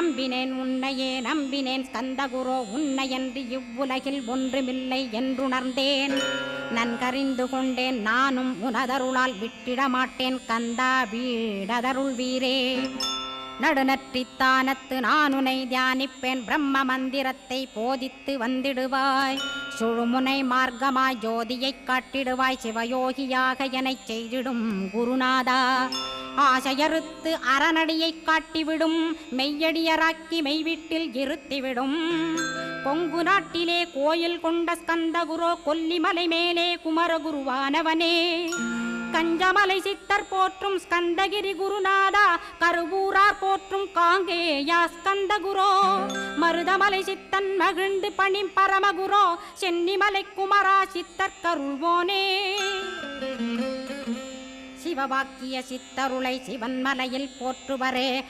நம்பினேன் உன்னையே நம்பினேன் ஸ்கந்தகுரோ உன்னையன்றி இவ்வுலகில் ஒன்றுமில்லை என்றுணர்ந்தேன். நன்கறிந்து கொண்டேன் நானும் உனதருளால் விட்டிட மாட்டேன் கந்தா வீடதருள் வீரே. நடுநற்றித்தானத்து நான் உனை தியானிப்பேன் பிரம்ம மந்திரத்தை போதித்து வந்திடுவாய். சுழுமுனை மார்க்கமாய் ஜோதியைக் காட்டிடுவாய் சிவயோகியாக எனச் செய்திடும் குருநாதா. ஆசையறுத்து அறநடியைக் காட்டிவிடும் மெய்யடியராக்கி மெய்வீட்டில் இருத்திவிடும். கொங்கு நாட்டிலே கோயில் கொண்ட ஸ்கந்தகுரோ கொல்லிமலை மேலே குமரகுருவானவனே. கஞ்சமலை சித்தர் போற்றும் ஸ்கந்தகிரி குருநாதா கருவூரார் போற்றும் காங்கேயா ஸ்கந்தகுரோ. மருதமலை சித்தன் மகிழ்ந்து பணி பரமகுரோ சென்னிமலை குமரா சித்தர் கருள்வோனே. சிவவாக்கிய சித்தருளை சிவன்மலையில் போற்றுவரே